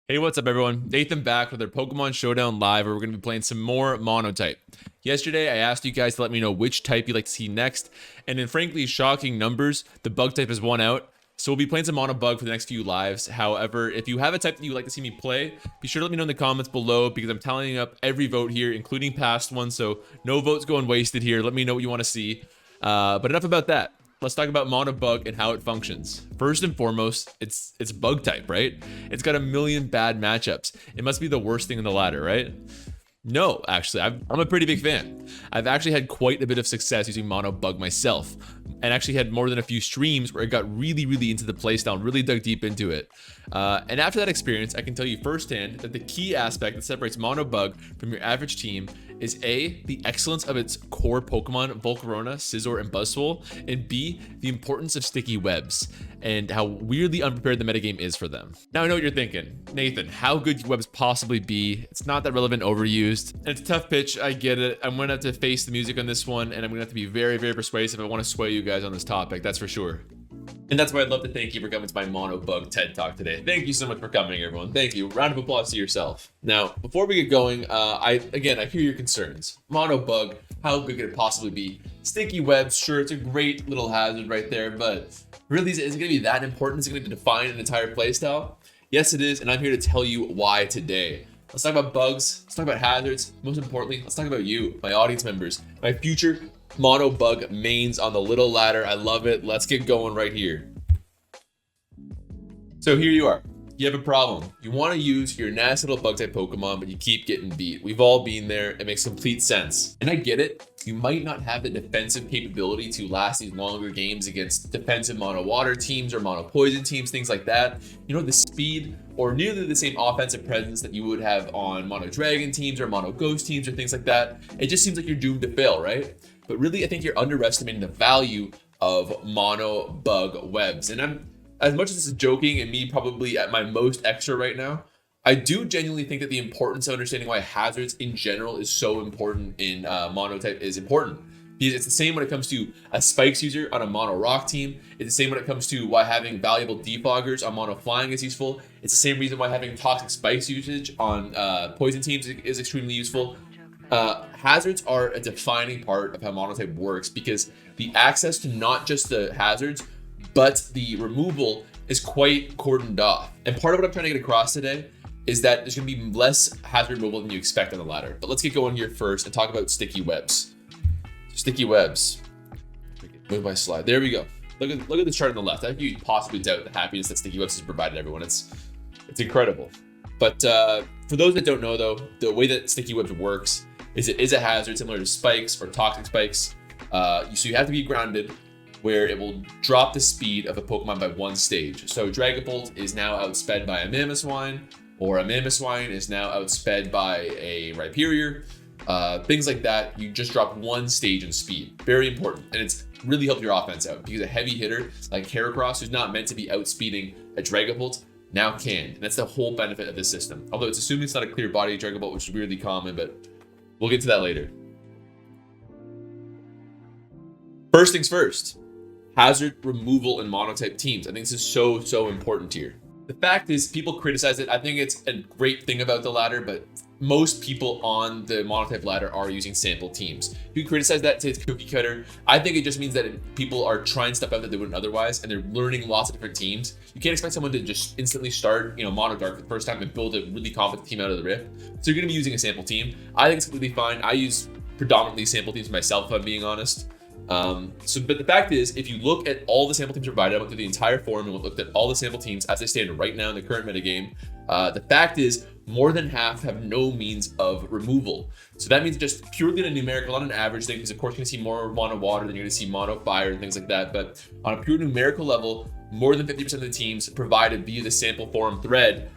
Hey, what's up, everyone? Nathan back with our Pokemon Showdown Live, where we're going to be playing some more Monotype. Yesterday, I asked you guys to let me know which type you'd like to see next, and in frankly shocking numbers, the Bug type is one out. So we'll be playing some Mono Bug for the next few lives. However, if you have a type that you'd like to see me play, be sure to let me know in the comments below, because I'm tallying up every vote here, including past ones, so no votes going wasted here. Let me know what you want to see. But enough about that. Let's talk about Mono Bug and how it functions. First and foremost, it's Bug type, right? It's got a million bad matchups. It must be the worst thing in the ladder, right? No, actually, I'm a pretty big fan. I've actually had quite a bit of success using Mono Bug myself, and actually had more than a few streams where I got really into the playstyle, really dug deep into it. And after that experience, I can tell you firsthand that the key aspect that separates Mono Bug from your average team is A, the excellence of its core Pokemon, Volcarona, Scizor, and Buzzwole, and B, the importance of sticky webs, and how weirdly unprepared the metagame is for them. Now I know what you're thinking. Nathan, how good can webs possibly be? It's not that relevant, overused, and it's a tough pitch, I get it. I'm gonna have to face the music on this one, and I'm gonna have to be very persuasive. I wanna sway you guys on this topic, that's for sure. And that's why I'd love to thank you for coming to my Mono Bug TED Talk today. Thank you so much for coming, everyone. Thank you. Round of applause to yourself. Now, before we get going, I hear your concerns. Mono Bug, how good could it possibly be? Sticky webs, sure, it's a great little hazard right there, but really, is it going to be that important? Is it going to define an entire playstyle? Yes, it is, and I'm here to tell you why today. Let's talk about bugs, let's talk about hazards. Most importantly, let's talk about you, my audience members, my future Mono Bug mains on the little ladder. I love it. Let's get going right here. So here you are. You have a problem. You want to use your nasty little bug type Pokemon, but you keep getting beat. We've all been there. It makes complete sense. And I get it. You might not have the defensive capability to last these longer games against defensive mono water teams or mono poison teams, things like that. You know, the speed or nearly the same offensive presence that you would have on mono dragon teams or mono ghost teams or things like that. It just seems like you're doomed to fail, right? But really, I think you're underestimating the value of Mono Bug webs. And I'm, as much as this is joking and me probably at my most extra right now, I do genuinely think that the importance of understanding why hazards in general is so important in Monotype is important. Because it's the same when it comes to a spikes user on a mono rock team. It's the same when it comes to why having valuable defoggers on mono flying is useful. It's the same reason why having toxic spikes usage on poison teams is extremely useful. Hazards are a defining part of how Monotype works, because the access to not just the hazards, but the removal is quite cordoned off. And part of what I'm trying to get across today is that there's going to be less hazard removal than you expect on the ladder. But let's get going here first and talk about sticky webs. Sticky webs. Move my slide. There we go. Look at this chart on the left. How can you possibly doubt the happiness that sticky webs has provided everyone? It's incredible. But for those that don't know, though, the way that sticky webs works is it is a hazard similar to spikes or toxic spikes. So you have to be grounded, where it will drop the speed of a Pokemon by one stage. So Dragapult is now outsped by a Mamoswine, or a Mamoswine is now outsped by a Rhyperior. Things like that, you just drop one stage in speed. Very important, and it's really helped your offense out, because a heavy hitter like Heracross, who's not meant to be outspeeding a Dragapult, now can. And that's the whole benefit of this system. Although it's assuming it's not a clear body Dragapult, which is weirdly common, but we'll get to that later. First things first, hazard removal in Monotype teams. I think this is so important here. The fact is, people criticize it. I think it's a great thing about the ladder, but most people on the Monotype ladder are using sample teams. You criticize that, say it's cookie cutter. I think it just means that people are trying stuff out that they wouldn't otherwise, and they're learning lots of different teams. You can't expect someone to just instantly start, Mono Dark for the first time and build a really competent team out of the rip. So you're going to be using a sample team. I think it's completely fine. I use predominantly sample teams myself, if I'm being honest. But the fact is, if you look at all the sample teams provided, I went through the entire forum and looked at all the sample teams as they stand right now in the current metagame. The fact is, more than half have no means of removal. So that means just purely on a numerical, not an average thing, because of course you're going to see more mono water than you're going to see mono fire and things like that. But on a pure numerical level, more than 50% of the teams provided via the sample forum thread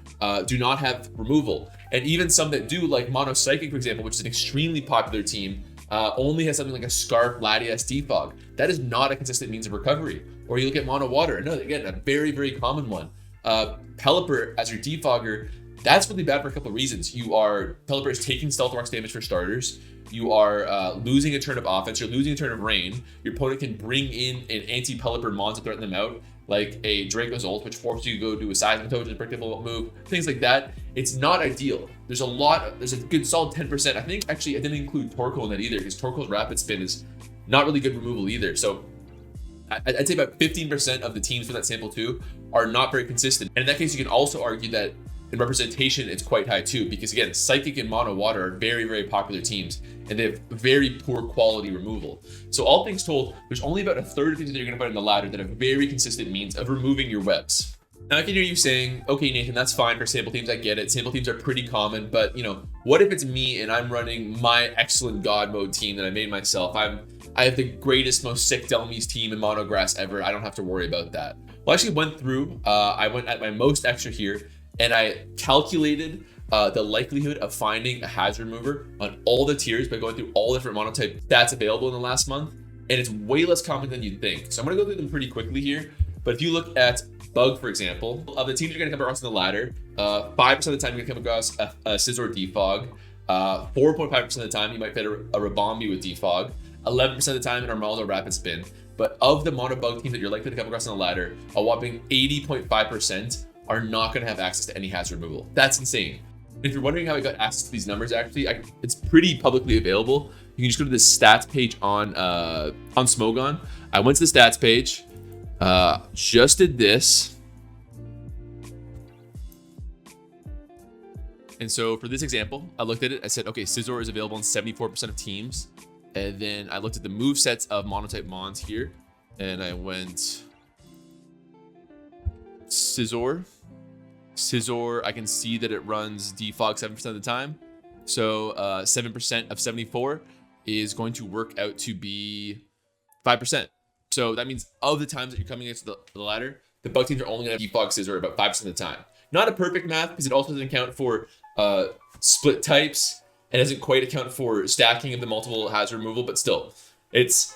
do not have removal. And even some that do, like Mono Psychic, for example, which is an extremely popular team, only has something like a Scarf Latias defog. That is not a consistent means of recovery. Or you look at Mono Water, another, again, a very common one. Pelipper as your defogger, That's really bad for a couple of reasons. Pelipper is taking Stealth Rock's damage for starters. You are losing a turn of offense. You're losing a turn of rain. Your opponent can bring in an anti-Pelipper mon to threaten them out, like a Draco's ult, which forces you to go do a Seismitoad, which is a predictable move, things like that. It's not ideal. There's a good solid 10%. I think actually I didn't include Torkoal in that either, because Torkoal's Rapid Spin is not really good removal either. So I'd say about 15% of the teams from that sample too are not very consistent. And in that case, you can also argue that in representation, it's quite high too, because again, Psychic and Mono Water are very, very popular teams, and they have very poor quality removal. So all things told, there's only about a third of things that you're gonna find in the ladder that have very consistent means of removing your webs. Now I can hear you saying, okay, Nathan, that's fine for sample teams, I get it. Sample teams are pretty common, but what if it's me and I'm running my excellent God mode team that I made myself? I have the greatest, most sick Delmies team in Monograss ever. I don't have to worry about that. Well, I actually went through, I went at my most extra here, and I calculated the likelihood of finding a hazard remover on all the tiers by going through all the different Monotype stats available in the last month, and it's way less common than you'd think. So I'm gonna go through them pretty quickly here, but if you look at Bug, for example, of the teams you're gonna come across in the ladder, 5% of the time you're gonna come across a Scizor Defog, 4.5% of the time you might fit a Rabombi with Defog, 11% of the time an Armaldo Rapid Spin. But of the Mono Bug teams that you're likely to come across on the ladder, a whopping 80.5% are not going to have access to any hazard removal. That's insane. If you're wondering how I got access to these numbers, actually, it's pretty publicly available. You can just go to the stats page on Smogon. I went to the stats page, just did this. And so for this example, I looked at it, I said, okay, Scizor is available in 74% of teams. And then I looked at the move sets of Monotype Mons here, and I went Scizor, I can see that it runs Defog 7% of the time. So 7% of 74 is going to work out to be 5%. So that means of the times that you're coming into the ladder, the bug teams are only going to Defog Scizor about 5% of the time. Not a perfect math, because it also doesn't account for split types. It doesn't quite account for stacking of the multiple hazard removal, but still, it's,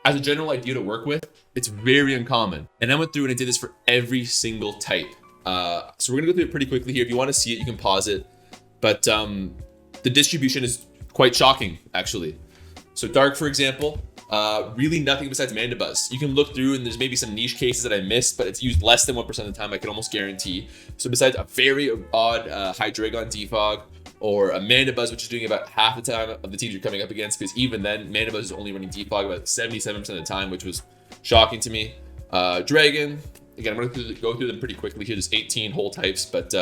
as a general idea to work with, it's very uncommon. And I went through and I did this for every single type. So we're gonna go through it pretty quickly here. If you want to see it, you can pause it. But the distribution is quite shocking, actually. So Dark, for example, really nothing besides Mandibuzz. You can look through and there's maybe some niche cases that I missed, but it's used less than 1% of the time, I can almost guarantee. So besides a very odd Hydreigon Defog, or a Mandibuzz, which is doing about half the time of the teams you're coming up against, because even then, Mandibuzz is only running Defog about 77% of the time, which was shocking to me. Dragon, again, I'm going to go through them pretty quickly here. There's 18 whole types, but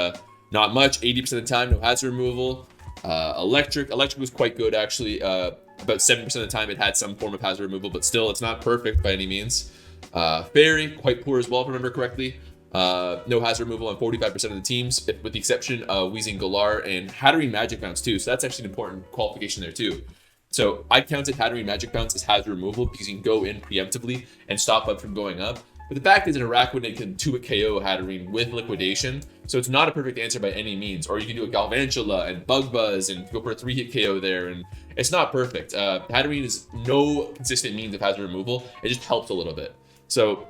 not much. 80% of the time, no hazard removal. Electric was quite good, actually. About 7% of the time, it had some form of hazard removal, but still, it's not perfect by any means. Fairy, quite poor as well, if I remember correctly. No hazard removal on 45% of the teams, with the exception of Weezing Galar and Hatterene Magic Bounce too. So that's actually an important qualification there too. So I counted Hatterene Magic Bounce as hazard removal because you can go in preemptively and stop Bug from going up. But the fact is, an Araquanid can 2-hit KO Hatterene with liquidation, so it's not a perfect answer by any means. Or you can do a Galvantula and Bug Buzz and go for a 3-hit KO there, and it's not perfect. Hatterene is no consistent means of hazard removal. It just helps a little bit. So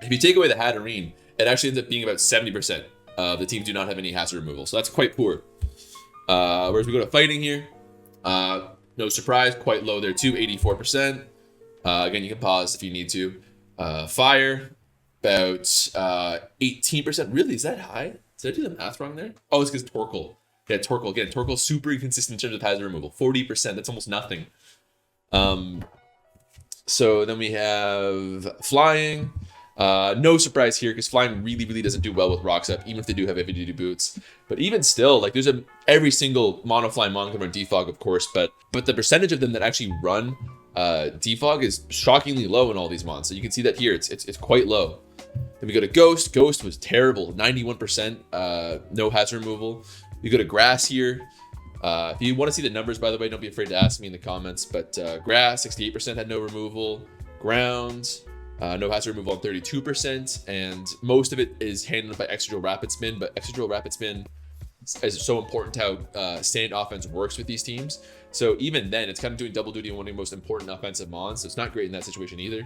if you take away the Hatterene, it actually ends up being about 70% of the teams do not have any hazard removal. So that's quite poor. Whereas we go to fighting here, no surprise, quite low there too, 84%. Again, you can pause if you need to. Fire, about 18%. Really, is that high? Did I do the math wrong there? Oh, it's because Torkoal. Yeah, Torkoal. Again, Torkoal super inconsistent in terms of hazard removal. 40%, that's almost nothing. So then we have Flying. No surprise here, because Flying really doesn't do well with Rocks Up, even if they do have heavy duty boots. But even still, like, there's every single Monofly mon can run Defog, of course, but the percentage of them that actually run Defog is shockingly low in all these mons. So you can see that here, it's quite low. Then we go to Ghost. Ghost was terrible, 91%, no hazard removal. We go to Grass here. If you want to see the numbers, by the way, don't be afraid to ask me in the comments. But Grass, 68% had no removal. Ground, no hazard removal on 32%, and most of it is handled by Extra Rapid Spin, but Extra Rapid Spin is so important to how stand offense works with these teams. So even then, it's kind of doing double duty on one of the most important offensive mons, so it's not great in that situation either.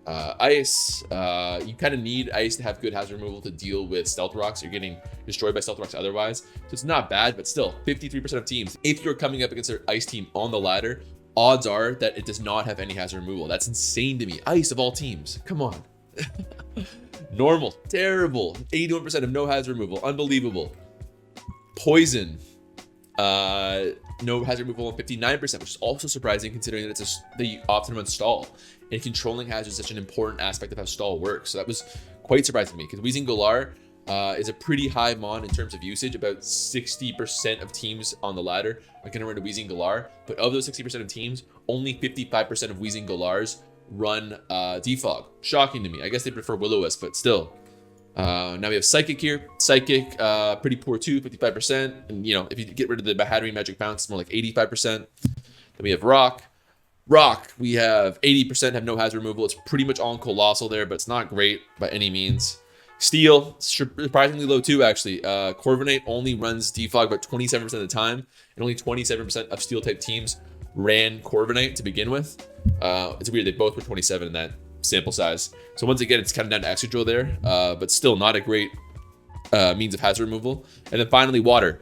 Ice, you kind of need Ice to have good hazard removal to deal with Stealth Rocks. You're getting destroyed by Stealth Rocks otherwise. So it's not bad, but still, 53% of teams, if you're coming up against their Ice team on the ladder, odds are that it does not have any hazard removal. That's insane to me. Ice of all teams. Come on. Normal. Terrible. 81% of no hazard removal. Unbelievable. Poison. No hazard removal on 59%, which is also surprising considering that they often run stall. And controlling hazards is such an important aspect of how stall works. So that was quite surprising to me because Wheezing Galar is a pretty high mon in terms of usage. About 60% of teams on the ladder are going to run a Wheezing Galar. But of those 60% of teams, only 55% of Wheezing Galars run Defog. Shocking to me. I guess they prefer Will-O-Wisp, but still. Now we have Psychic here. Psychic, pretty poor too, 55%. And you know, if you get rid of the Bahattering Magic Bounce, it's more like 85%. Then we have Rock. Rock, we have 80% have no hazard removal. It's pretty much all in Colossal there, but it's not great by any means. Steel, surprisingly low too, actually. Corviknight only runs Defog about 27% of the time, and only 27% of Steel type teams ran Corviknight to begin with. It's weird, they both were 27 in that sample size. So once again, it's kind of down to Excadrill there, but still not a great means of hazard removal. And then finally, Water.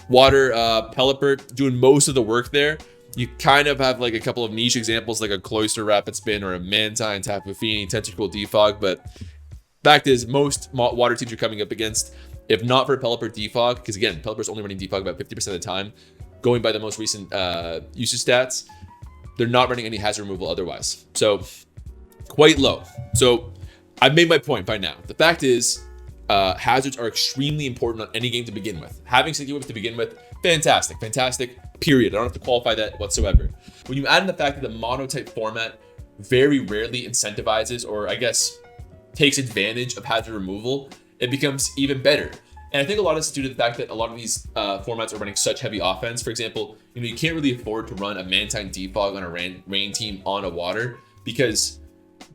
Water, Pelipper doing most of the work there. You kind of have like a couple of niche examples like a Cloyster Rapid Spin or a Mantine, Tapu Fini, Tentacle Defog, but fact is most Water teams you're coming up against, if not for Pelipper Defog, because again, Pelipper's only running Defog about 50% of the time, going by the most recent usage stats, they're not running any hazard removal otherwise. So quite low. So I've made my point by now. The fact is, hazards are extremely important on any game to begin with. Having Sticky Whips to begin with, fantastic, period. I don't have to qualify that whatsoever. When you add in the fact that the monotype format very rarely incentivizes, or I guess takes advantage of hazard removal, it becomes even better. And I think a lot of it's due to the fact that a lot of these formats are running such heavy offense. For example, you can't really afford to run a Mantine Defog on a rain team on a Water because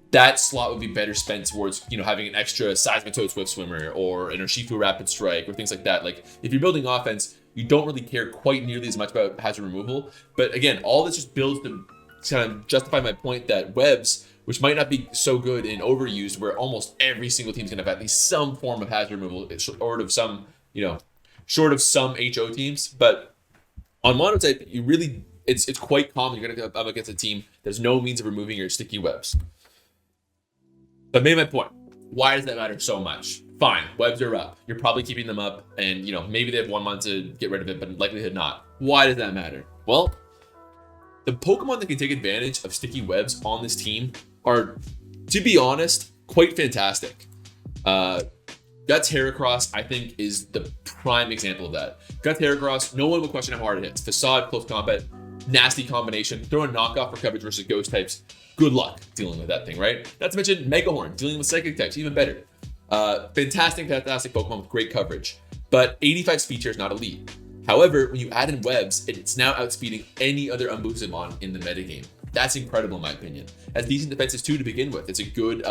that slot would be better spent towards, having an extra Seismitoad Swift Swimmer or an Urshifu Rapid Strike or things like that. Like, if you're building offense, you don't really care quite nearly as much about hazard removal. But again, all this just builds to kind of justify my point that webs, which might not be so good and overused, where almost every single team's gonna have at least some form of hazard removal, short of some HO teams. But on Monotype, it's quite common. You're gonna go up against a team there's no means of removing your sticky webs. But I made my point. Why does that matter so much? Fine, webs are up. You're probably keeping them up, and maybe they have 1 month to get rid of it, but likelihood not. Why does that matter? Well, the Pokemon that can take advantage of sticky webs on this team are, to be honest, quite fantastic. Guts Heracross, I think, is the prime example of that. Guts Heracross, no one will question how hard it hits. Facade, close combat, nasty combination. Throw a knockoff for coverage versus ghost types. Good luck dealing with that thing, right? Not to mention Megahorn, dealing with psychic types, even better. Fantastic Pokemon with great coverage. But 85 speed tier is not elite. However, when you add in webs, it's now outspeeding any other unboosted mon in the metagame. That's incredible in my opinion. Has decent defenses too to begin with. It's a good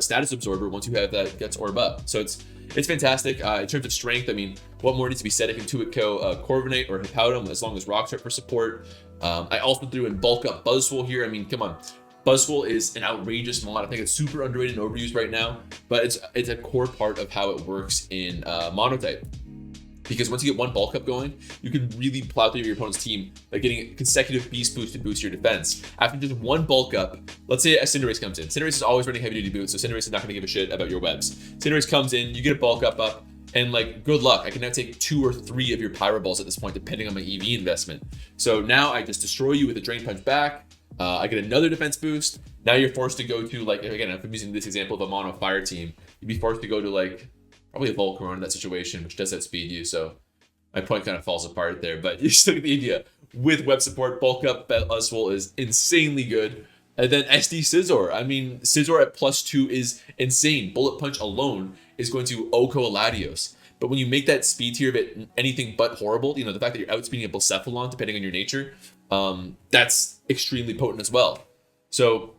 status absorber once you have that Guts Orb up. So it's fantastic. In terms of strength, I mean, what more needs to be said? It can 2-hit KO Corviknight or Hippowdon as long as Rock Strike for support. I also threw in bulk up Buzzwole here. I mean, come on. Buzzwole is an outrageous mod. I think it's super underrated and overused right now, but it's a core part of how it works in Monotype. Because once you get one bulk up going, you can really plow through your opponent's team by getting consecutive beast boosts to boost your defense. After just one bulk up, let's say a Cinderace comes in. Cinderace is always running heavy duty boots, so Cinderace is not going to give a shit about your webs. Cinderace comes in, you get a bulk up, and good luck. I can now take 2 or 3 of your Pyro Balls at this point, depending on my EV investment. So now I just destroy you with a Drain Punch back. I get another defense boost. Now you're forced to go to, again, if I'm using this example of a mono fire team, you'd be forced to go to probably a Volcarona in that situation, which does outspeed you. So my point kind of falls apart there, but you still get the idea. With web support, bulk up Buzzwole is insanely good. And then SD Scizor. I mean, Scizor at +2 is insane. Bullet Punch alone is going to Oko Latios. But when you make that speed tier of it anything but horrible, the fact that you're outspeeding a Blacephalon, depending on your nature, that's extremely potent as well. So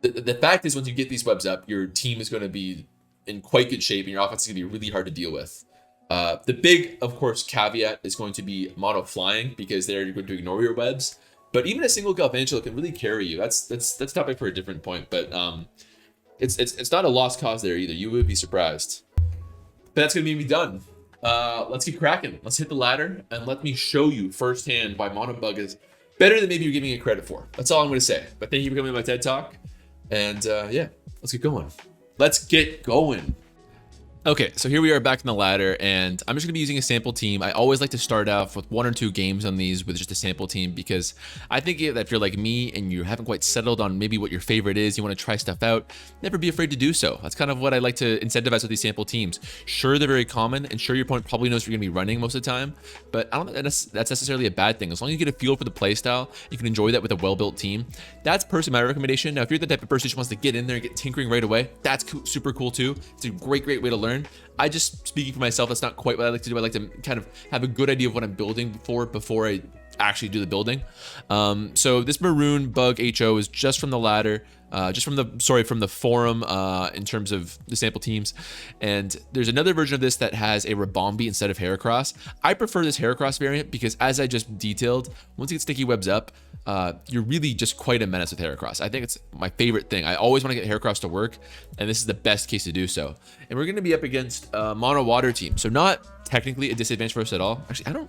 the fact is, once you get these webs up, your team is going to be in quite good shape, and your offense is going to be really hard to deal with. The big, of course, caveat is going to be mono flying, because there you're going to ignore your webs. But even a single Galvantula can really carry you. That's topic for a different point. But it's not a lost cause there either. You would be surprised. But that's gonna be me done. Let's keep cracking. Let's hit the ladder and let me show you firsthand why Monobug is better than maybe you're giving it credit for. That's all I'm gonna say. But thank you for coming to my TED Talk. And yeah, let's get going. Let's get going. Okay, so here we are back in the ladder, and I'm just gonna be using a sample team. I always like to start off with 1 or 2 games on these with just a sample team, because I think that if you're like me and you haven't quite settled on maybe what your favorite is, you wanna try stuff out, never be afraid to do so. That's kind of what I like to incentivize with these sample teams. Sure, they're very common, and sure, your opponent probably knows you're gonna be running most of the time, but I don't think that's necessarily a bad thing. As long as you get a feel for the playstyle, you can enjoy that with a well-built team. That's personally my recommendation. Now, if you're the type of person who just wants to get in there and get tinkering right away, that's super cool too. It's a great way to learn. I just, speaking for myself, that's not quite what I like to do. I like to kind of have a good idea of what I'm building before I actually do the building. So this Maroon Bug HO is just from the ladder, from the forum in terms of the sample teams. And there's another version of this that has a Rabombi instead of Heracross. I prefer this Heracross variant because, as I just detailed, once you get sticky webs up, you're really just quite a menace with Heracross. I think it's my favorite thing. I always want to get Heracross to work, and this is the best case to do so. And we're going to be up against a mono water team, so not technically a disadvantage for us at all. Actually,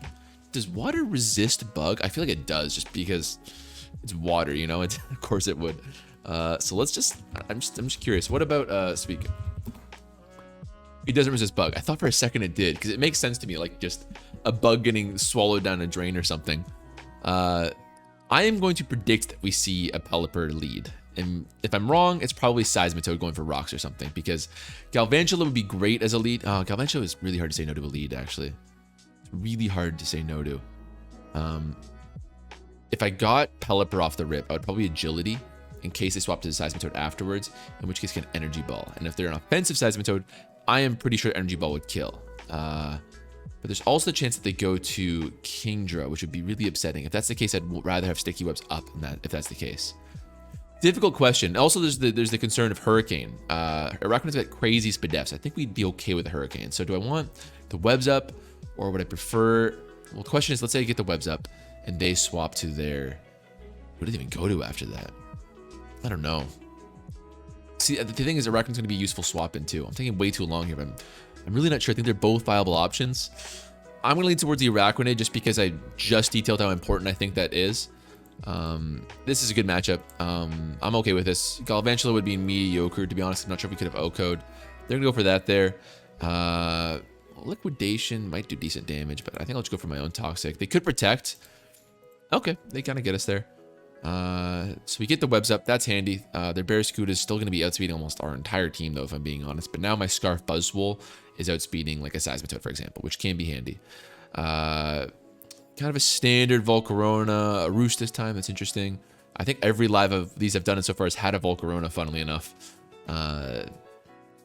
does water resist bug? I feel like it does, just because it's water, you know. Of course it would. So let's just. I'm just curious. What about Speak? It doesn't resist bug. I thought for a second it did, because it makes sense to me, like just a bug getting swallowed down a drain or something. I am going to predict that we see a Pelipper lead. And if I'm wrong, it's probably Seismitoad going for rocks or something, because Galvantula would be great as a lead. Oh, Galvantula is really hard to say no to a lead, actually. It's really hard to say no to. If I got Pelipper off the rip, I would probably Agility in case they swap to the Seismitoad afterwards, in which case get an Energy Ball. And if they're an offensive Seismitoad, I am pretty sure Energy Ball would kill. But there's also the chance that they go to Kingdra, which would be really upsetting. If that's the case, I'd rather have Sticky Webs up than that, if that's the case. Difficult question. Also, there's the concern of Hurricane. Araquanid's got crazy Spadefs. I think we'd be okay with a Hurricane. So do I want the webs up, or would I prefer... Well, the question is, let's say I get the webs up, and they swap to their... What do they even go to after that? I don't know. See, the thing is, Araquanid's going to be a useful swap in too. I'm taking way too long here, but I'm really not sure. I think they're both viable options. I'm going to lean towards the Araquanid just because I just detailed how important I think that is. This is a good matchup. I'm okay with this. Galvantula would be mediocre, to be honest. I'm not sure if we could have O-code. They're going to go for that there. Liquidation might do decent damage, but I think I'll just go for my own Toxic. They could protect. Okay, they kind of get us there. So we get the webs up. That's handy. Their Barraskewda is still going to be outspeeding almost our entire team, though, if I'm being honest. But now my Scarf Buzzwole is outspeeding like a Seismitoad, for example, which can be handy. Kind of a standard Volcarona, a Roost this time. That's interesting. I think every live of these I've done so far has had a Volcarona, funnily enough.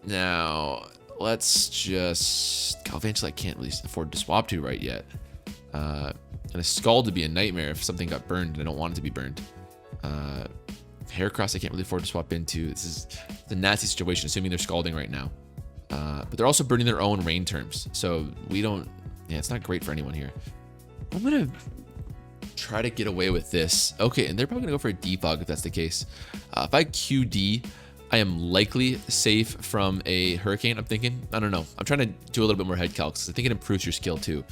Now, let's just... Galvantula I can't really afford to swap to right yet. And a Scald would be a nightmare if something got burned and I don't want it to be burned. Heracross I can't really afford to swap into. This is a nasty situation, assuming they're Scalding right now. But they're also burning their own rain terms. So we don't... Yeah, it's not great for anyone here. I'm going to try to get away with this. Okay, and they're probably going to go for a Defog if that's the case. If I QD, I am likely safe from a Hurricane, I'm thinking. I don't know. I'm trying to do a little bit more head calcs. I think it improves your skill too.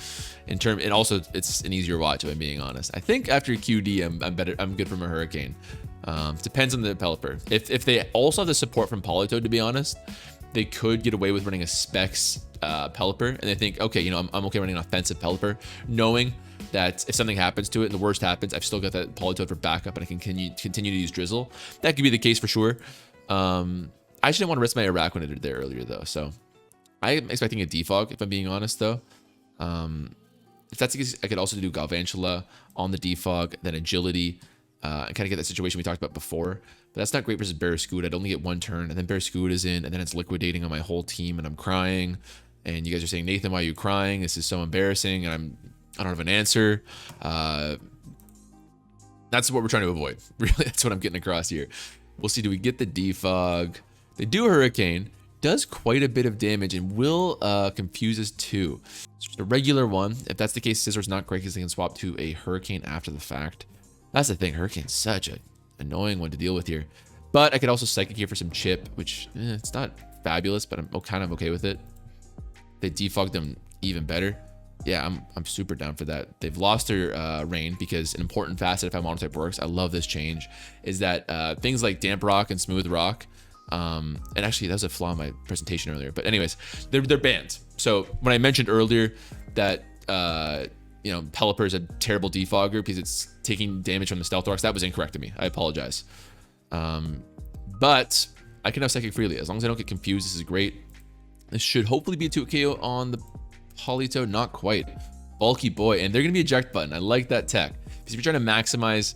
And also it's an easier watch, if I'm being honest. I think after QD, I'm good from a Hurricane. Depends on the Pelipper. If they also have the support from Politoed, to be honest, they could get away with running a Specs Pelipper, and they think, okay, you know, I'm okay running an offensive Pelipper, knowing that if something happens to it and the worst happens, I've still got that Politoed for backup and I can continue to use Drizzle. That could be the case for sure. I just didn't want to risk my Araquanid there earlier though, so I'm expecting a Defog if I'm being honest though. If that's the case, I could also do Galvantula on the Defog, then Agility, and kind of get that situation we talked about before. But that's not great versus Barraskewda. I'd only get one turn, and then Barraskewda's in, and then it's liquidating on my whole team, and I'm crying. And you guys are saying, Nathan, why are you crying? This is so embarrassing, and I don't have an answer. That's what we're trying to avoid. Really, that's what I'm getting across here. We'll see. Do we get the Defog? They do a Hurricane. Does quite a bit of damage and will confuse us too. It's just a regular one. If that's the case, Scissor's not great because they can swap to a Hurricane after the fact. That's the thing. Hurricane's such a annoying one to deal with here. But I could also Psychic here for some chip, which it's not fabulous, but I'm kind of okay with it. They defogged them even better. Yeah, I'm super down for that. They've lost their rain because an important facet of how Monotype works, I love this change, is that things like damp rock and smooth rock, and actually that was a flaw in my presentation earlier, but anyways, they're banned. So when I mentioned earlier that you know, Pelipper is a terrible defogger because it's taking damage from the Stealth Rocks, that was incorrect to me. I apologize. But I can have Psychic freely as long as I don't get confused. This is great. This should hopefully be a 2 KO on the Polito. Not quite. Bulky boy, and they're gonna be eject button. I like that tech because if you're trying to maximize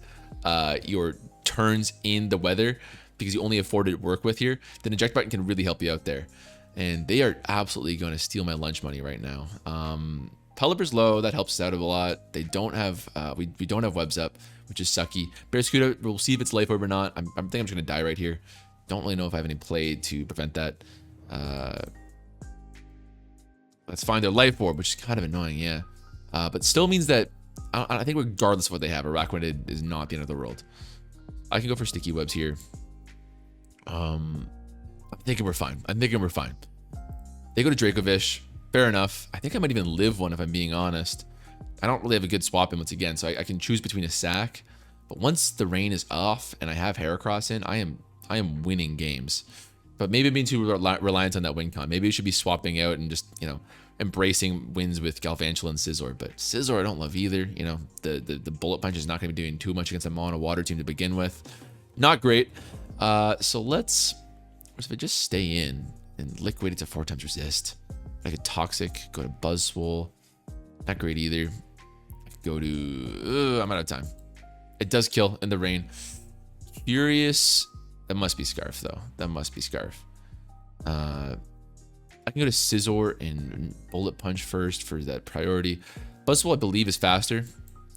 your turns in the weather because you only have 4 to work with here, then eject button can really help you out there. And they are absolutely going to steal my lunch money right now. Pelipper's low, that helps us out a lot. They don't have we don't have webs up, which is sucky. Barracuda, we'll see if it's life orb or not. I think I'm just gonna die right here. Don't really know if I have any play to prevent that. Let's find their life orb, which is kind of annoying, yeah. But still means that I think regardless of what they have, Araquanid is not the end of the world. I can go for sticky webs here. I'm thinking we're fine. They go to Dracovish. Fair enough. I think I might even live one if I'm being honest. I don't really have a good swap in once again, so I can choose between a sack. But once the rain is off and I have Heracross in, I am winning games. But maybe being too reliant on that win con. Maybe we should be swapping out and just, you know, embracing wins with Galvantula and Scizor. But Scizor I don't love either. You know, the bullet punch is not going to be doing too much against a mono water team to begin with. Not great. So let's, if I just stay in and liquidate to 4 times resist. I could Toxic, go to Buzzwole. Not great either. I could go to, I'm out of time. It does kill in the rain. Curious. That must be Scarf though. That must be Scarf. I can go to Scizor and Bullet Punch first for that priority. Buzzwole I believe is faster.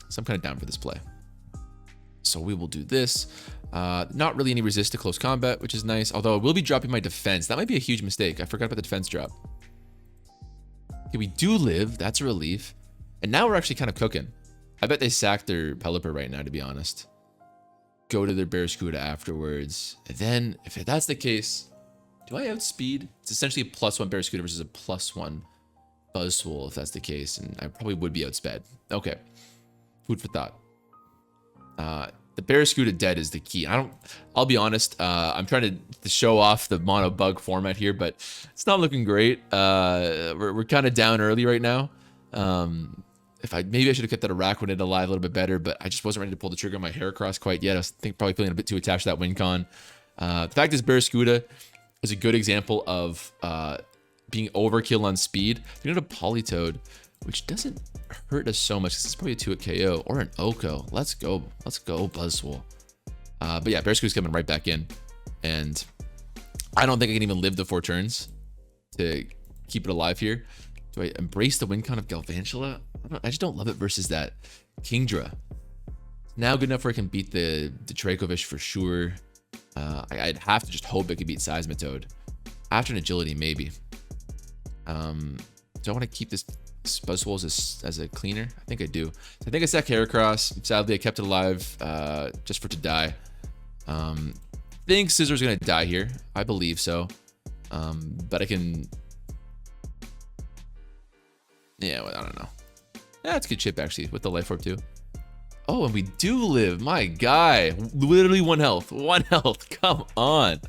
So I'm kind of down for this play. So we will do this. Not really any resist to close combat, which is nice. Although I will be dropping my defense. That might be a huge mistake. I forgot about the defense drop. Okay, we do live. That's a relief. And now we're actually kind of cooking. I bet they sacked their Pelipper right now, to be honest. Go to their Barracuda afterwards. And then, if that's the case, do I outspeed? It's essentially a +1 Barracuda versus a +1 Buzzwole, if that's the case. And I probably would be outsped. Okay. Food for thought. The Barracuda dead is the key. I'll be honest, I'm trying to show off the mono bug format here, but it's not looking great. We're kind of down early right now. Maybe I should have kept that Araquanid alive a little bit better, but I just wasn't ready to pull the trigger on my Heracross quite yet. I was probably feeling a bit too attached to that win con. The fact is Barracuda is a good example of being overkill on speed. They're going to Politoed, which doesn't hurt us so much. This is probably a 2 KO or an Oko. Let's go Buzzwole. But yeah, Barracuda's coming right back in, and I don't think I can even live the 4 turns to keep it alive here. Do I embrace the win con of Galvantula? I just don't love it versus that Kingdra. Now good enough where I can beat the Dracovish for sure. I'd have to just hope I could beat Seismitoad. After an agility, maybe. Do I want to keep this Buzzwole as a cleaner? I think I do. So I think I sack Heracross. Sadly, I kept it alive just for it to die. I think Scizor's going to die here. I believe so. But I can... Yeah, well, I don't know. That's a good chip, actually, with the Life Orb, too. Oh, and we do live. My guy. Literally 1 health. 1 health. Come on.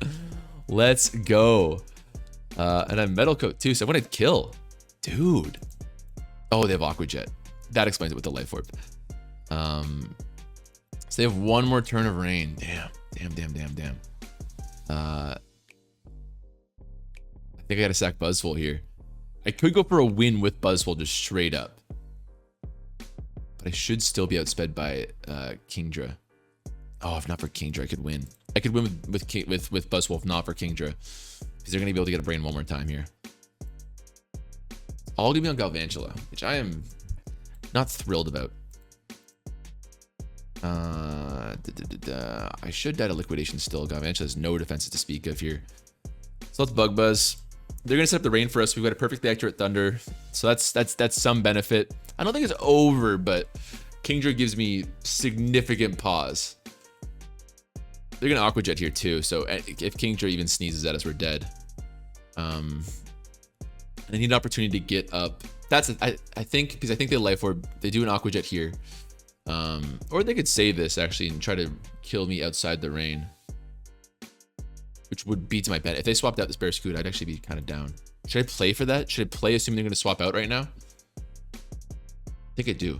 Let's go. And I'm Metal Coat, too, so I'm going to kill. Dude. Oh, they have Aqua Jet. That explains it with the Life Orb. So they have 1 more turn of rain. Damn. I think I got to sack Buzzwole here. I could go for a win with Buzzwole just straight up. But I should still be outsped by Kingdra. Oh, if not for Kingdra, I could win. I could win with Buzzwole if not for Kingdra. Because they're going to be able to get a brain 1 more time here. All going to be on Galvantula, which I am not thrilled about. I should die to Liquidation still. Galvantula has no defenses to speak of here. So let's Bug Buzz. They're gonna set up the rain for us. We've got a perfectly accurate Thunder, so that's some benefit. I don't think it's over, but Kingdra gives me significant pause. They're gonna Aqua Jet here too, so if Kingdra even sneezes at us, we're dead. I need an opportunity to get up. That's I think, because I think they Life Orb. They do an Aqua Jet here, or they could save this actually and try to kill me outside the rain, which would be to my bet. If they swapped out this Barraskewda, I'd actually be kind of down. Should I play for that? Should I play assuming they're gonna swap out right now? I think I do.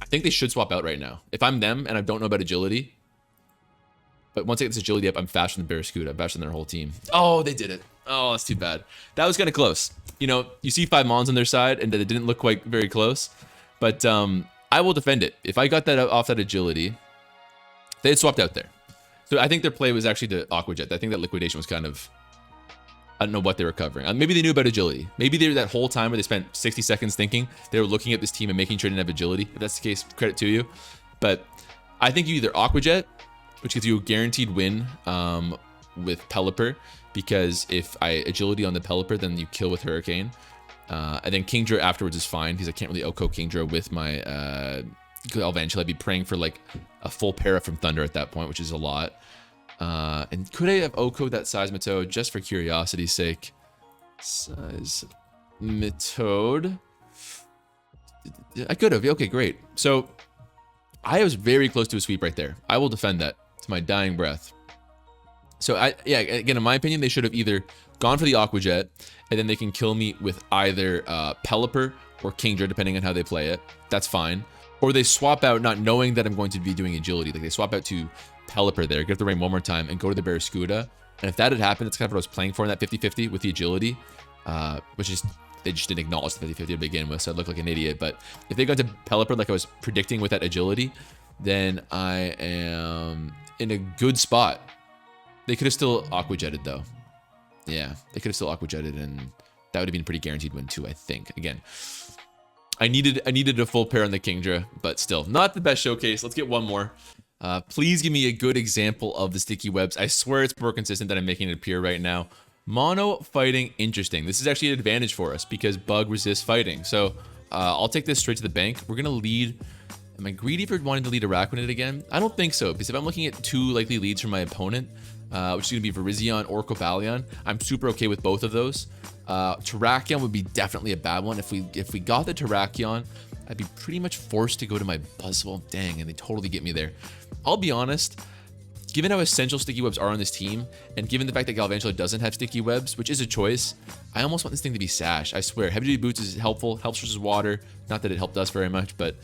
I think they should swap out right now. If I'm them and I don't know about agility, but once I get this agility up, I'm faster than Barraskewda. I'm faster than their whole team. Oh, they did it. Oh, that's too bad. That was kind of close. You know, you see 5 Mons on their side, and it didn't look quite very close. But I will defend it. If I got that off that agility, they had swapped out there. So I think their play was actually to Aqua Jet. I think that liquidation was kind of, I don't know what they were covering. Maybe they knew about agility. Maybe they were that whole time where they spent 60 seconds thinking. They were looking at this team and making sure they didn't have agility. If that's the case, credit to you. But I think you either Aqua Jet, which gives you a guaranteed win with Pelipper, because if I agility on the Pelipper, then you kill with Hurricane. And then Kingdra afterwards is fine, because I can't really outco Kingdra with my Galvantula. I'd be praying for like a full para from Thunder at that point, which is a lot. And could I have OHKO'd that Seismitoad just for curiosity's sake? Seismitoad. I could have. Okay, great. So I was very close to a sweep right there. I will defend that to my dying breath. So yeah, again, in my opinion, they should have either gone for the Aqua Jet, and then they can kill me with either Pelipper or Kingdra, depending on how they play it. That's fine. Or they swap out, not knowing that I'm going to be doing agility. Like they swap out to Pelipper there, get the rain one more time, and go to the Barraskewda. And if that had happened, that's kind of what I was playing for in that 50-50 with the agility, which is, they just didn't acknowledge the 50-50 to begin with, so I looked like an idiot. But if they got to Pelipper like I was predicting with that agility, then I am in a good spot. They could have still Aqua Jetted though. Yeah, they could have still Aqua Jetted, and that would have been a pretty guaranteed win too, I think. Again, I needed a full pair on the Kingdra, but still not the best showcase. Let's get one more. Please give me a good example of the sticky webs. I swear it's more consistent than I'm making it appear right now. Mono fighting, interesting. This is actually an advantage for us because bug resists fighting. So I'll take this straight to the bank. We're gonna lead. Am I greedy for wanting to lead Araquanid again? I don't think so, because if I'm looking at 2 likely leads from my opponent, which is going to be Virizion or Cobalion, I'm super okay with both of those. Terrakion would be definitely a bad one. If we got the Terrakion, I'd be pretty much forced to go to my Buzzwole. Dang, and they totally get me there. I'll be honest, given how essential sticky webs are on this team, and given the fact that Galvantula doesn't have sticky webs, which is a choice, I almost want this thing to be Sash. I swear, Heavy Duty Boots is helpful, helps versus water. Not that it helped us very much, but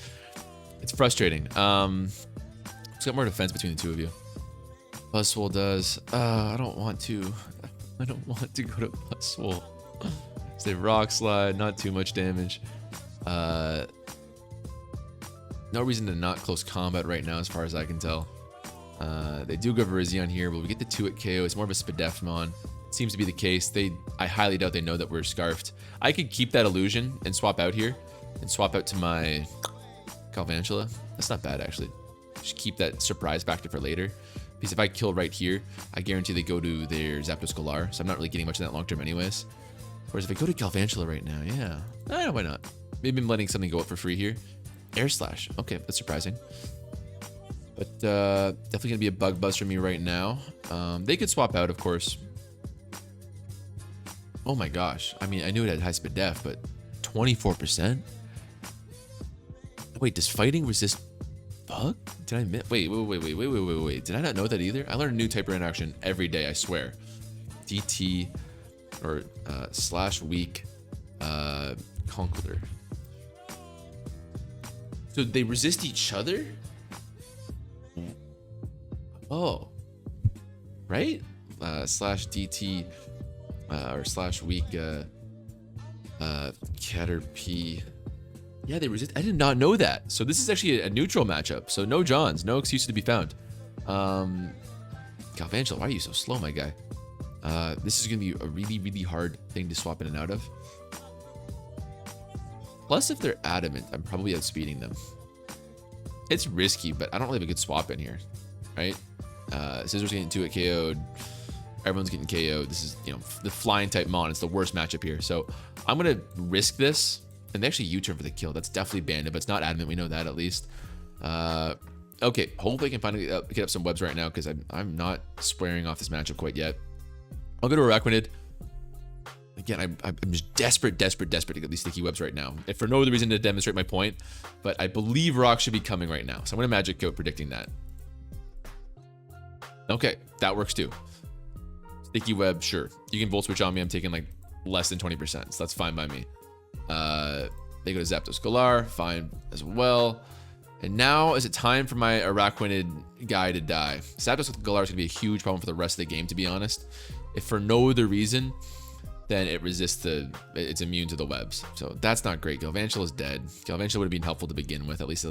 it's frustrating. It's got more defense between the two of you. Buzzwole does. I don't want to. I don't want to go to Buzzwole. Say Rock Slide, not too much damage. No reason to not close combat right now, as far as I can tell. They do go Virizion here, but we get the 2 at KO. It's more of a Spadefmon. Seems to be the case. I highly doubt they know that we're Scarfed. I could keep that illusion and swap out here, and swap out to my Galvantula. That's not bad, actually. Just keep that surprise factor for later. Because if I kill right here, I guarantee they go to their Zapdos Galar, so I'm not really getting much of that long term anyways. Whereas if I go to Galvantula right now, yeah. Why not? Maybe I'm letting something go up for free here. Air Slash. Okay, that's surprising. But definitely going to be a bug buzz for me right now. They could swap out, of course. Oh my gosh. I mean, I knew it had high speed def, but 24%? Wait, does fighting resist bug? Did I miss? Wait. Did I not know that either? I learn a new type of interaction every day, I swear. DT or slash weak Conkeldurr. So they resist each other? Oh. Right? Slash DT or slash weak Caterpie. Yeah, they resist. I did not know that. So this is actually a neutral matchup. So no Johns, no excuses to be found. Galvantula, why are you so slow, my guy? This is going to be a really, really hard thing to swap in and out of. Plus, if they're adamant, I'm probably outspeeding them. It's risky, but I don't really have a good swap in here, right? Scissors getting 2 at KO'd. Everyone's getting KO'd. This is, you know, the flying type Mon. It's the worst matchup here. So I'm going to risk this And they actually U-turn for the kill. That's definitely banded, but it's not adamant. We know that at least. Okay, hopefully I can finally get up some webs right now because I'm not squaring off this matchup quite yet. I'll go to Araquanid. Again, I'm just desperate to get these sticky webs right now. If for no other reason to demonstrate my point, but I believe rock should be coming right now. So I'm going to magic code predicting that. Okay, that works too. Sticky web, sure. You can volt switch on me. I'm taking like less than 20%, so that's fine by me. They go to Zapdos Galar, fine as well. And now is it time for my Araquanid guy to die? Zapdos Galar is going to be a huge problem for the rest of the game, to be honest. If for no other reason, then it resists it's immune to the webs. So that's not great. Galvantula is dead. Galvantula would have been helpful to begin with, at least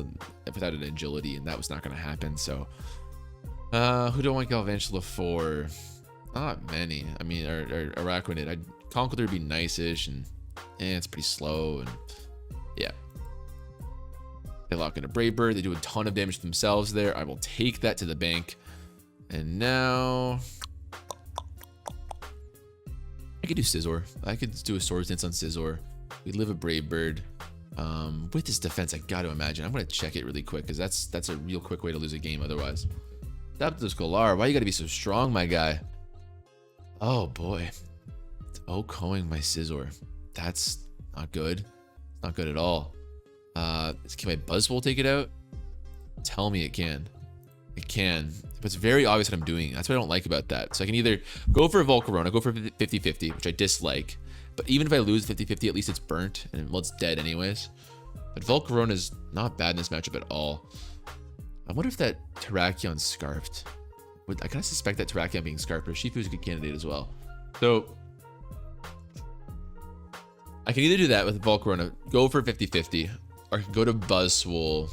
without an agility, and that was not going to happen. So who do I want Galvantula for? Not many. I mean, or Araquanid. Conkeldurr would be nice-ish, and it's pretty slow, and yeah. They lock into Brave Bird. They do a ton of damage to themselves there. I will take that to the bank. And now I could do Scizor. I could do a Swords Dance on Scizor. We live a Brave Bird. With this defense, I got to imagine. I'm going to check it really quick because that's a real quick way to lose a game otherwise. Zapdos Galar, why you got to be so strong, my guy? Oh, boy. It's OHKOing my Scizor. That's not good. Not good at all. Can my Buzzwole take it out? Tell me it can. It can. But it's very obvious what I'm doing. That's what I don't like about that. So I can either go for a Volcarona, go for 50-50, which I dislike. But even if I lose 50-50, at least it's burnt. And well, it's dead anyways. But Volcarona is not bad in this matchup at all. I wonder if that Terrakion's scarfed. I kind of suspect that Terrakion being scarfed, but Shifu is a good candidate as well. So I can either do that with Volcarona, go for 50-50, or I can go to Buzzwole.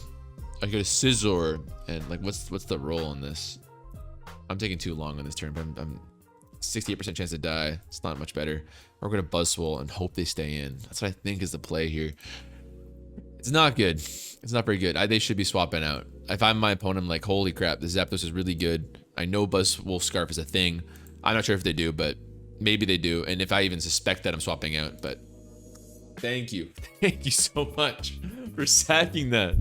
I can go to Scizor, and like, what's the roll on this? I'm taking too long on this turn, but I'm 68% chance to die. It's not much better. Or go to Buzzwole and hope they stay in. That's what I think is the play here. It's not good. It's not very good. They should be swapping out. If I'm my opponent, I'm like, holy crap, this Zapdos is really good. I know Buzzwole Scarf is a thing. I'm not sure if they do, but maybe they do. And if I even suspect that, I'm swapping out. But thank you. Thank you so much for sacking that.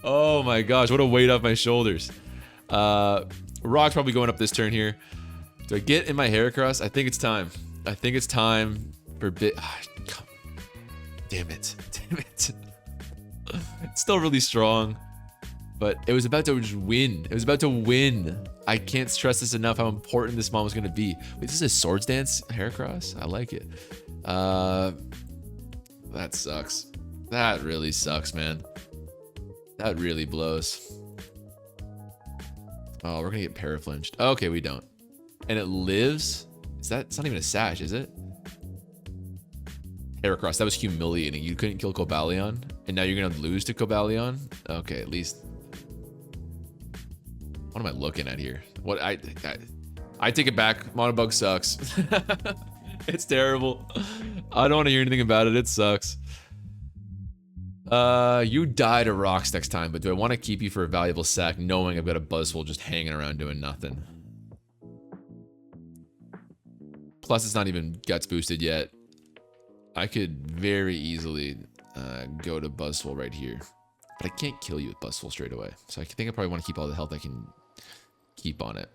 Oh my gosh, what a weight off my shoulders. Rock's probably going up this turn here. Do I get in my Heracross? I think it's time. I think it's time for damn it. Damn it. It's still really strong, but it was about to just win. It was about to win. I can't stress this enough how important this mod was going to be. Wait, this is a Swords Dance Heracross? I like it. That sucks. That really sucks, man. That really blows. Oh, we're gonna get paraflinched. Okay, we don't. And it lives? It's not even a sash, is it? Heracross, that was humiliating. You couldn't kill Cobalion, and now you're gonna lose to Cobalion? Okay, at least. What am I looking at here? What I take it back. Monobug sucks. It's terrible. I don't want to hear anything about it. It sucks. You die to rocks next time, but do I want to keep you for a valuable sack knowing I've got a Buzzwole just hanging around doing nothing? Plus, it's not even guts boosted yet. I could very easily go to Buzzwole right here. But I can't kill you with Buzzwole straight away. So I think I probably want to keep all the health I can keep on it.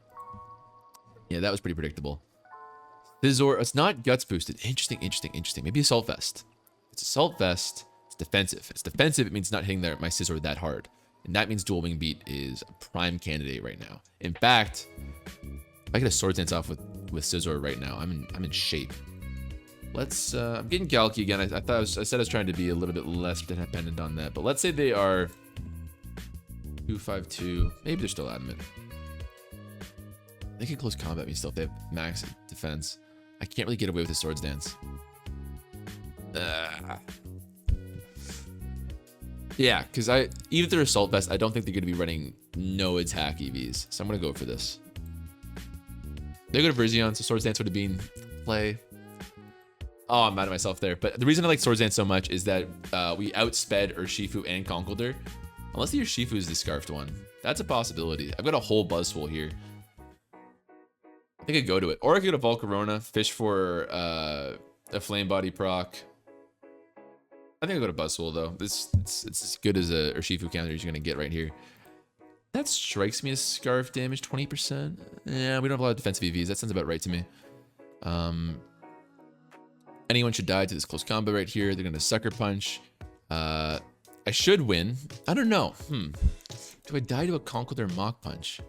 Yeah, that was pretty predictable. Scizor, it's not guts boosted. Interesting. Maybe Assault Vest. It's Assault Vest. It's defensive. It's defensive. It means not hitting my Scizor that hard. And that means Dual Wing Beat is a prime candidate right now. In fact, if I get a Swords Dance off with Scizor right now, I'm in shape. Let's I'm getting Galky again. I said I was trying to be a little bit less dependent on that, but let's say they are 252. Maybe they're still adamant. They can close combat me still if they have max defense. I can't really get away with the Swords Dance. Yeah, because even if they're Assault Vest, I don't think they're going to be running no attack EVs. So I'm going to go for this. They go to Virizion, so Swords Dance would have been play. Oh, I'm mad at myself there. But the reason I like Swords Dance so much is that we outsped Urshifu and Conkeldurr. Unless the Urshifu is the Scarfed one. That's a possibility. I've got a whole Buzzwole here. I think I go to it. Or I could go to Volcarona, fish for a Flame Body proc. I think I'll go to Buzzwole though. It's as good as a Urshifu counter as you're gonna get right here. That strikes me as Scarf damage, 20%. Yeah, we don't have a lot of defensive EVs. That sounds about right to me. Anyone should die to this close combo right here. They're gonna Sucker Punch. I should win. I don't know. Do I die to a Conkeldurr Mach Punch?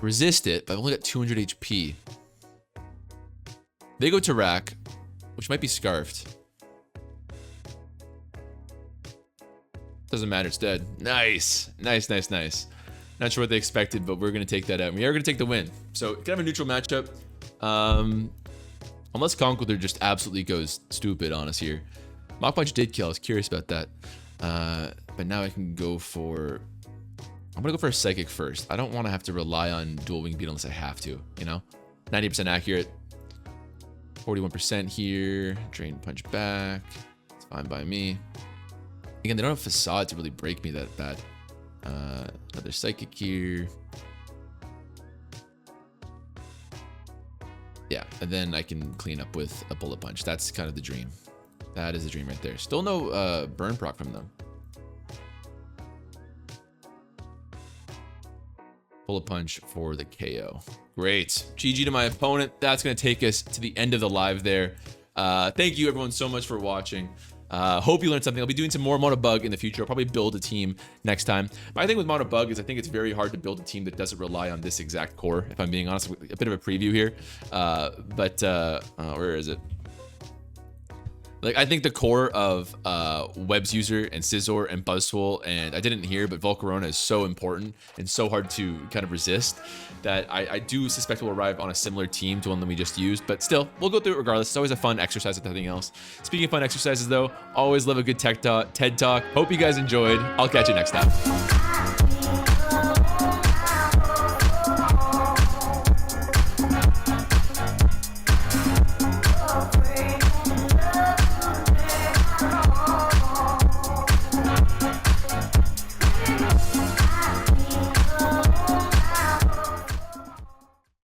Resist it, but I've only got 200 HP. They go to Rack, which might be Scarfed. Doesn't matter, it's dead. Nice. Nice, nice, nice. Not sure what they expected, but we're going to take that out. We are going to take the win. So, kind of a neutral matchup. Unless Conkeldurr just absolutely goes stupid on us here. Mach Punch did kill. I was curious about that. But now I can go for... I'm going to go for a Psychic first. I don't want to have to rely on Dual Wing Beat unless I have to, you know? 90% accurate. 41% here. Drain Punch back. It's fine by me. Again, they don't have Facade to really break me that bad. Another Psychic here. Yeah, and then I can clean up with a Bullet Punch. That's kind of the dream. That is the dream right there. Still no burn proc from them. Bullet Punch for the KO. Great. GG to my opponent. That's going to take us to the end of the live there. Thank you everyone so much for watching. Hope you learned something. I'll be doing some more Monobug in the future. I'll probably build a team next time. My thing with Monobug is I think it's very hard to build a team that doesn't rely on this exact core, if I'm being honest. A bit of a preview here. Where is it? Like, I think the core of Webs User and Scizor and Buzzwole, and I didn't hear, but Volcarona is so important and so hard to kind of resist that I do suspect we'll arrive on a similar team to one that we just used. But still, we'll go through it regardless. It's always a fun exercise with everything else. Speaking of fun exercises, though, always love a good TED Talk. Hope you guys enjoyed. I'll catch you next time.